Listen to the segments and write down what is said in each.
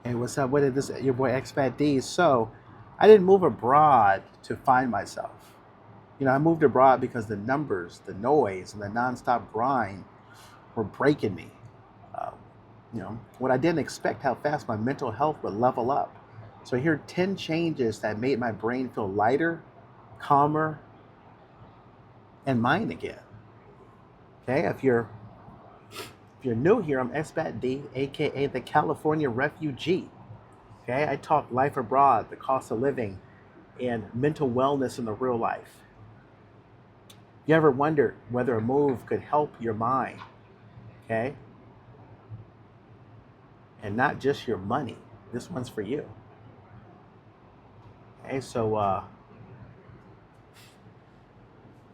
Hey, what's up? What is this? Your boy Expat D. So, I didn't move abroad to find myself. I moved abroad because the numbers, the noise, and the nonstop grind were breaking me. Um, what I didn't expect how fast my mental health would level up. So, here are 10 changes that made my brain feel lighter, calmer, and mine again. Okay, if you're new here, I'm Expat D, aka the California Refugee. Okay, I talk life abroad, the cost of living, and mental wellness in the real life. You ever wondered whether a move could help your mind, okay? And not just your money. This one's for you. Okay, so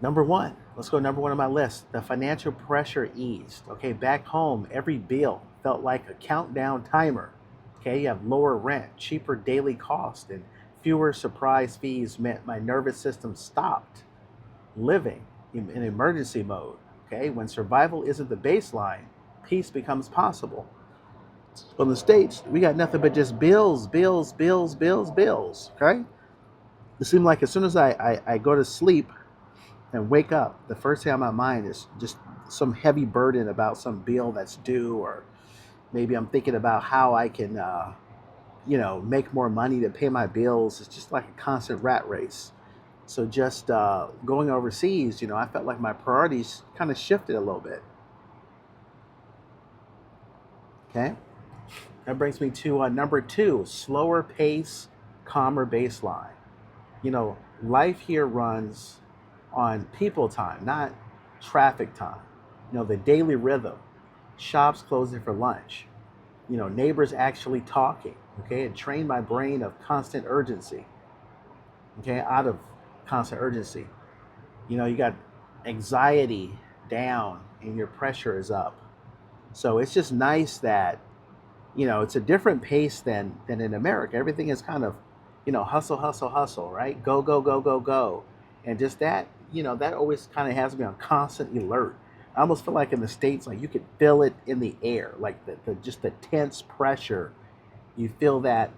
number one, let's go number one on my list. The financial pressure eased. Okay, back home, every bill felt like a countdown timer. Okay, you have lower rent, cheaper daily cost, and fewer surprise fees meant my nervous system stopped living in emergency mode. Okay, when survival isn't the baseline, peace becomes possible. So in the States, we got nothing but just bills, bills, bills, bills, bills. Okay, it seemed like as soon as I go to sleep and wake up, the first thing on my mind is just some heavy burden about some bill that's due, or maybe I'm thinking about how I can, make more money to pay my bills. It's just like a constant rat race. So just going overseas, I felt like my priorities kind of shifted a little bit. Okay, that brings me to number two: slower pace, calmer baseline. Life here runs on people time, not traffic time. The daily rhythm, shops closing for lunch, neighbors actually talking. Okay, it trained my brain of constant urgency. Okay, out of constant urgency. You got anxiety down and your pressure is up. So it's just nice that, it's a different pace than in America. Everything is kind of, hustle, hustle, hustle, right? Go, go, go, go, go. And just that, that always kind of has me on constant alert. I almost feel like in the States, like you could feel it in the air, like just the tense pressure. You feel that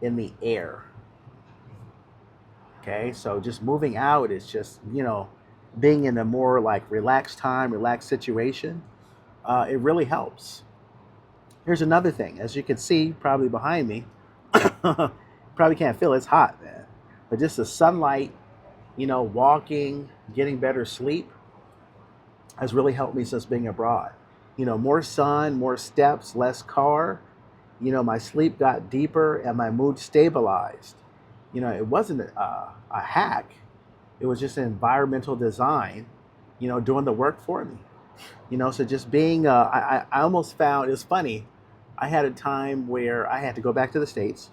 in the air. Okay, so just moving out is just, being in a more like relaxed time, relaxed situation. It really helps. Here's another thing. As you can see, probably behind me, probably can't feel it. It's hot, man. But just the sunlight, walking, getting better sleep has really helped me since being abroad. More sun, more steps, less car. My sleep got deeper and my mood stabilized. It wasn't a hack. It was just an environmental design, doing the work for me. So just being, I almost found, it's funny. I had a time where I had to go back to the States,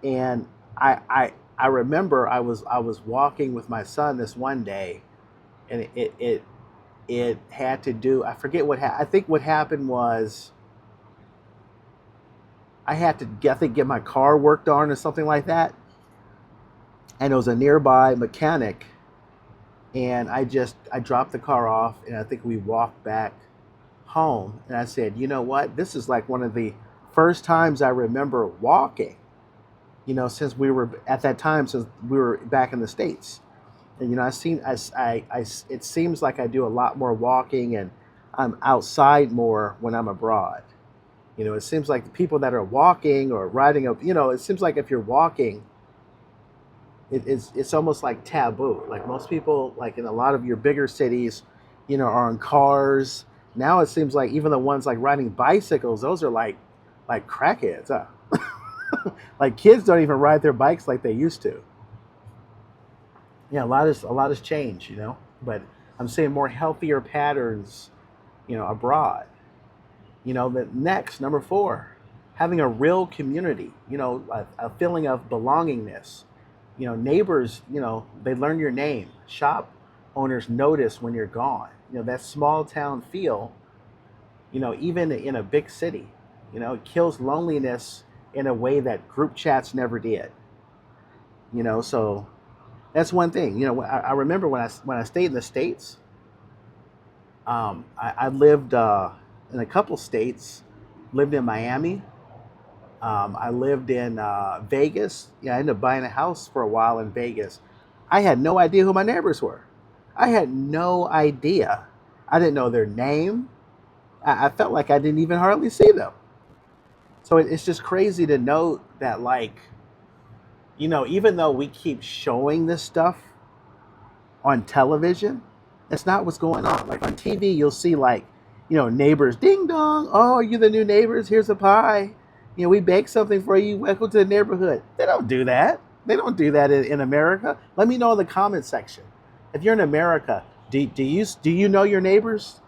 and I remember I was walking with my son this one day, and it had to do, I forget I think what happened was I had to I think get my car worked on or something like that, and it was a nearby mechanic, and I dropped the car off, and I think we walked back home, and I said, you know what, this is like one of the first times I remember walking, since we were at that time, since we were back in the States. And it seems like I do a lot more walking, and I'm outside more when I'm abroad. It seems like the people that are walking or riding up, it seems like if you're walking, it's almost like taboo. Like most people, like in a lot of your bigger cities, are on cars. Now it seems like even the ones like riding bicycles, those are like crackheads. Huh? Like kids don't even ride their bikes like they used to. Yeah, a lot has changed, but I'm seeing more healthier patterns, abroad. The next number four, having a real community, a feeling of belongingness. Neighbors, they learn your name. Shop owners notice when you're gone. That small town feel, even in a big city, it kills loneliness in a way that group chats never did. So that's one thing. I remember when I stayed in the States, I lived in a couple states, lived in Miami, I lived in Vegas. Yeah, I ended up buying a house for a while in Vegas. I had no idea who my neighbors were. I had no idea. I didn't know their name. I felt like I didn't even hardly see them. So it's just crazy to note that, like, even though we keep showing this stuff on television, that's not what's going on. Like on TV, you'll see, like, neighbors, ding dong, oh, you the new neighbors, here's a pie. We baked something for you, welcome to the neighborhood. They don't do that. They don't do that in America. Let me know in the comment section. If you're in America, do you know your neighbors?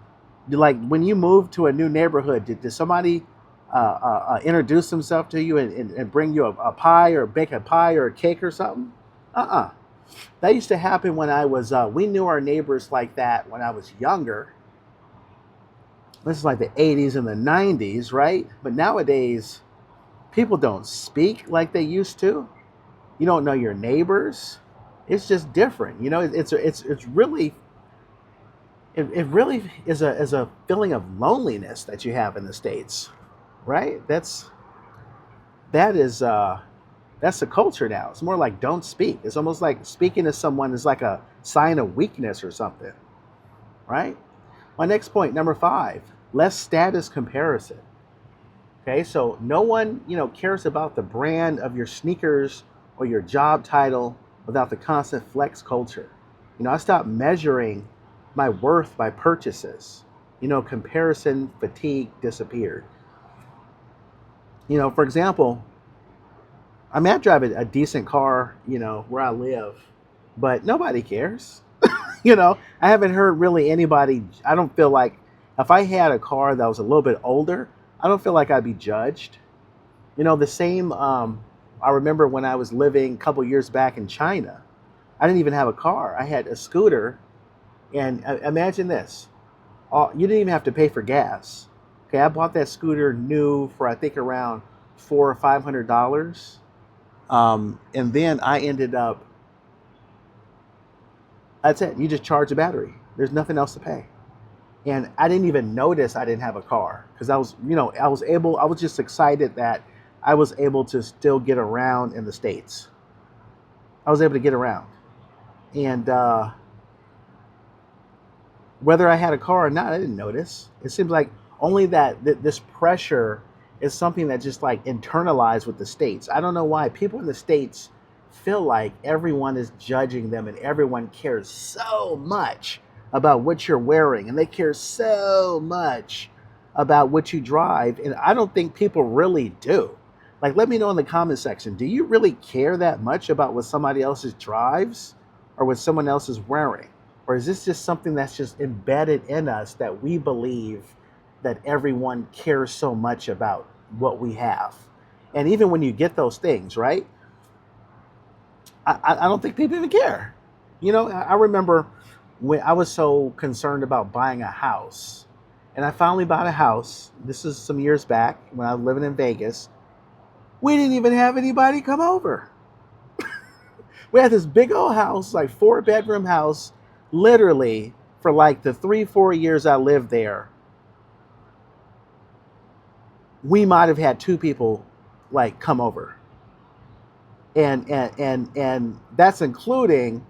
Like when you move to a new neighborhood, did somebody introduce themselves to you and bring you a pie or bake a pie or a cake or something? Uh-uh. That used to happen when I was, we knew our neighbors like that when I was younger. This is like the 80s and the 90s, right? But nowadays, people don't speak like they used to. You don't know your neighbors. It's just different. It's really, it really is a feeling of loneliness that you have in the States, right? That's the culture now. It's more like don't speak. It's almost like speaking to someone is like a sign of weakness or something, right? My next point, number 5, less status comparison. Okay, so no one, cares about the brand of your sneakers or your job title without the constant flex culture. I stopped measuring my worth by purchases. Comparison fatigue disappeared. For example, I mean, I drive a decent car, where I live, but nobody cares. I haven't heard really anybody. I don't feel like if I had a car that was a little bit older, I don't feel like I'd be judged. The same, I remember when I was living a couple years back in China, I didn't even have a car. I had a scooter. And imagine this, you didn't even have to pay for gas. Okay, I bought that scooter new for I think around $400 or $500. And then I ended up, that's it. You just charge the battery. There's nothing else to pay. And I didn't even notice I didn't have a car because I was just excited that I was able to still get around in the States. I was able to get around. And whether I had a car or not, I didn't notice. It seems like only that this pressure is something that just like internalized with the States. I don't know why people in the States feel like everyone is judging them and everyone cares so much about what you're wearing and they care so much about what you drive. And I don't think people really do. Like, let me know in the comment section, do you really care that much about what somebody else's drives or what someone else is wearing? Or is this just something that's just embedded in us that we believe that everyone cares so much about what we have? And even when you get those things, right? I don't think people even care. I remember when I was so concerned about buying a house, and I finally bought a house. This is some years back when I was living in Vegas. We didn't even have anybody come over. We had this big old house, like 4-bedroom house, literally for like the 3-4 years I lived there. We might have had 2 people like come over. And that's including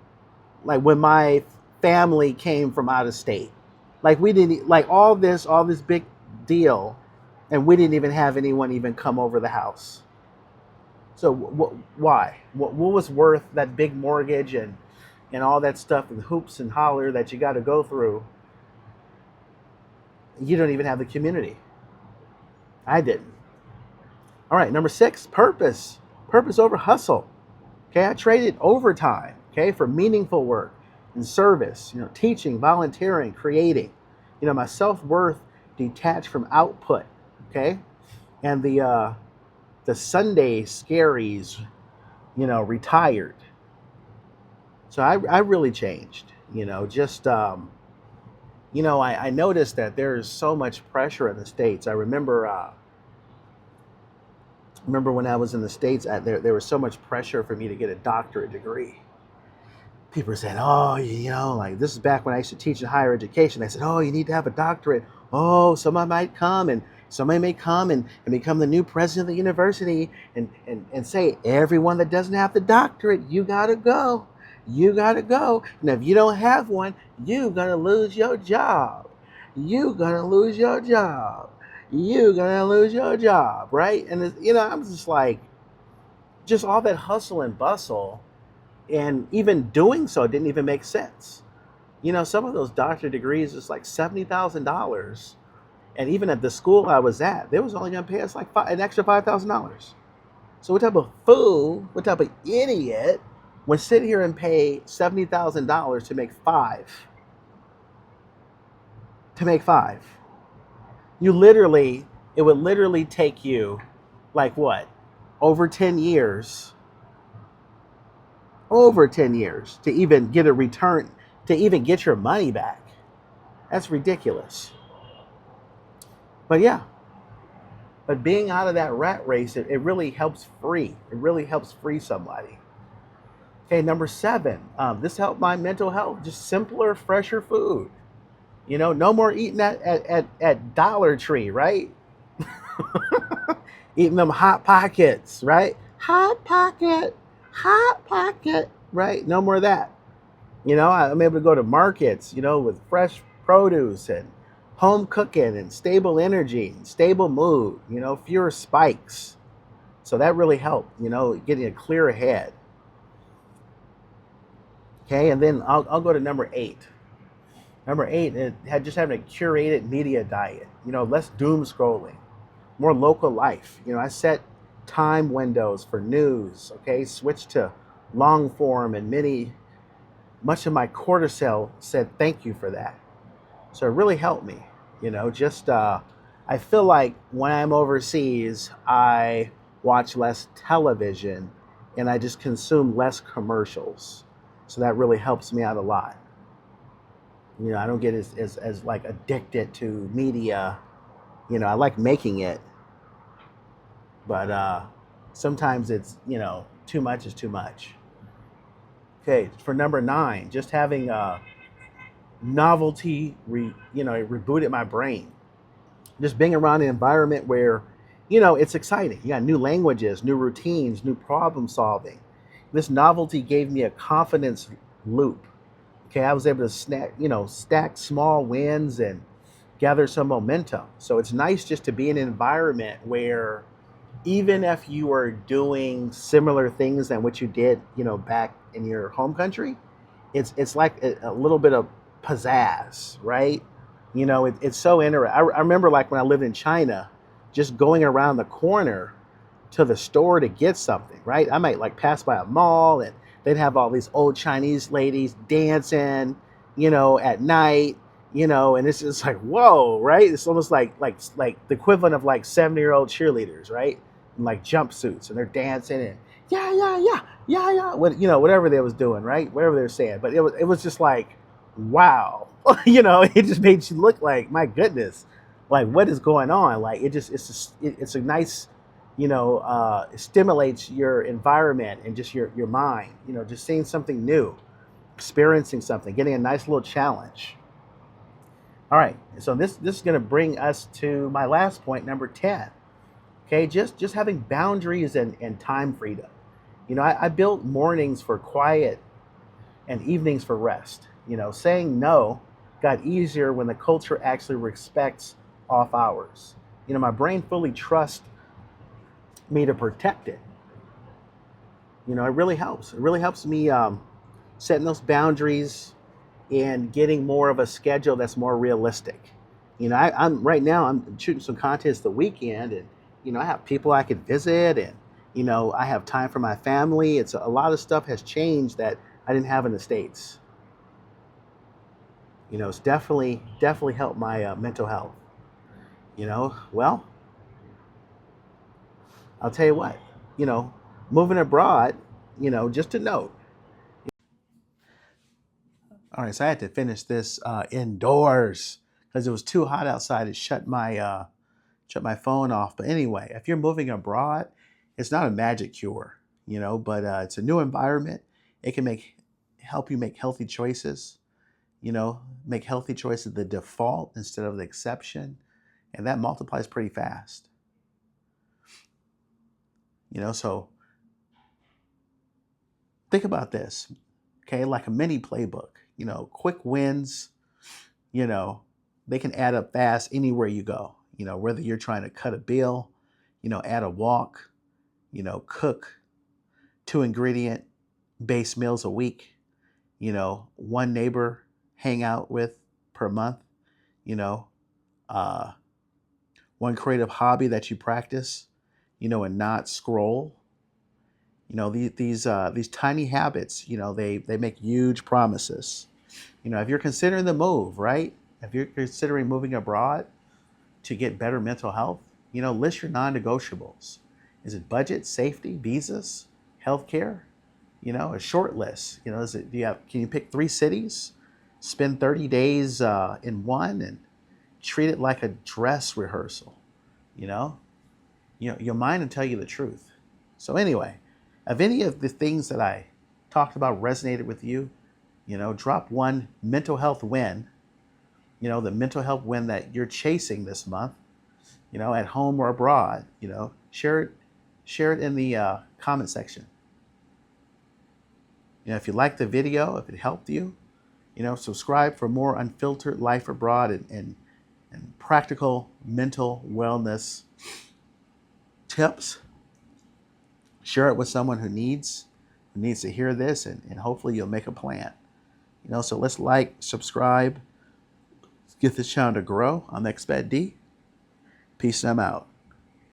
like when my family came from out of state. Like we didn't like all this big deal, and we didn't even have anyone even come over the house. So why? What was worth that big mortgage and all that stuff and hoops and holler that you got to go through? You don't even have the community. I didn't. All right, number 6, purpose. Purpose over hustle. Okay, I traded overtime, okay, for meaningful work and service, teaching, volunteering, creating. My self-worth detached from output, okay? And the Sunday scaries, retired. So I really changed, just, I noticed that there is so much pressure in the States. I remember when I was in the States, there was so much pressure for me to get a doctorate degree. People said, oh, like this is back when I used to teach in higher education. They said, oh, you need to have a doctorate. Oh, someone might come and Somebody may come and become the new president of the university and say, everyone that doesn't have the doctorate, you gotta go. You gotta go. And if you don't have one, you're gonna lose your job. You're gonna lose your job. You're gonna lose your job, right? And I'm just like, just all that hustle and bustle, and even doing so didn't even make sense. Some of those doctorate degrees is like $70,000, and even at the school I was at, they was only going to pay us like an extra $5,000. So what type of fool, what type of idiot would sit here and pay $70,000 to make five? To make five, it would literally take you, like what, over 10 years, to even get a return, to even get your money back. That's ridiculous. But yeah, but being out of that rat race, it really helps free. It really helps free somebody. Okay, number 7. This helped my mental health. Just simpler, fresher food. No more eating at Dollar Tree, right? Eating them Hot Pockets, right? Hot Pocket, Hot Pocket, right? No more of that. I'm able to go to markets, with fresh produce and home cooking and stable energy and stable mood, fewer spikes. So that really helped, getting a clearer head. Okay, and then I'll go to number 8. Number 8, it had just having a curated media diet, less doom scrolling, more local life. I set time windows for news, okay, switch to long form, and much of my cortisol said thank you for that. So it really helped me, I feel like when I'm overseas, I watch less television and I just consume less commercials. So that really helps me out a lot. I don't get as like addicted to media. I like making it, but sometimes it's, too much is too much. Okay, for number 9, just having novelty, it rebooted my brain. Just being around an environment where, it's exciting. You got new languages, new routines, new problem solving. This novelty gave me a confidence loop. Okay, I was able to stack small wins and gather some momentum. So it's nice just to be in an environment where even if you are doing similar things than what you did, back in your home country, it's like a little bit of pizzazz, right? It's so interesting. I remember like when I lived in China, just going around the corner to the store to get something, right? I might like pass by a mall and they'd have all these old Chinese ladies dancing, at night, and it's just like, whoa, right? It's almost like the equivalent of like 70-year-old cheerleaders, right? In like jumpsuits, and they're dancing and yeah, yeah, yeah, yeah, yeah. Whatever they was doing, right? Whatever they were saying. But it was just like, wow. It just made you look like, my goodness, like what is going on? Like it's a nice, it stimulates your environment and just your mind, just seeing something new, experiencing something, getting a nice little challenge. All right, so this is going to bring us to my last point, number 10. Okay, just having boundaries and time freedom. I built mornings for quiet and evenings for rest. Saying no got easier when the culture actually respects off hours. My brain fully trusts me to protect it. It really helps. It really helps me setting those boundaries and getting more of a schedule that's more realistic. I'm right now I'm shooting some contests the weekend, and I have people I could visit, and I have time for my family. It's a lot of stuff has changed that I didn't have in the States. It's definitely helped my mental health. Well, I'll tell you what, you know, moving abroad, just a note. All right, so I had to finish this indoors because it was too hot outside. It shut my phone off. But anyway, if you're moving abroad, it's not a magic cure, but it's a new environment. It can help you make healthy choices. Make healthy choices the default instead of the exception. And that multiplies pretty fast. So think about this, okay? Like a mini playbook, quick wins, you know, they can add up fast anywhere you go. Whether you're trying to cut a bill, add a walk, cook 2 ingredient base meals a week, one neighbor hang out with per month, you know, uh, one creative hobby that you practice, and not scroll. These tiny habits, they make huge promises. If you're considering the move, right? If you're considering moving abroad to get better mental health, list your non-negotiables. Is it budget, safety, visas, healthcare? A short list. Can you pick 3 cities, spend 30 days in one, and treat it like a dress rehearsal? You know, your mind will tell you the truth. So anyway, if any of the things that I talked about resonated with you, drop one mental health win, the mental health win that you're chasing this month, at home or abroad, share it in the comment section. If you liked the video, if it helped you, subscribe for more unfiltered life abroad and practical mental wellness tips. Share it with someone who needs to hear this, and hopefully you'll make a plan. So let's like, subscribe, get this channel to grow. I'm Expat D. Peace and I'm out.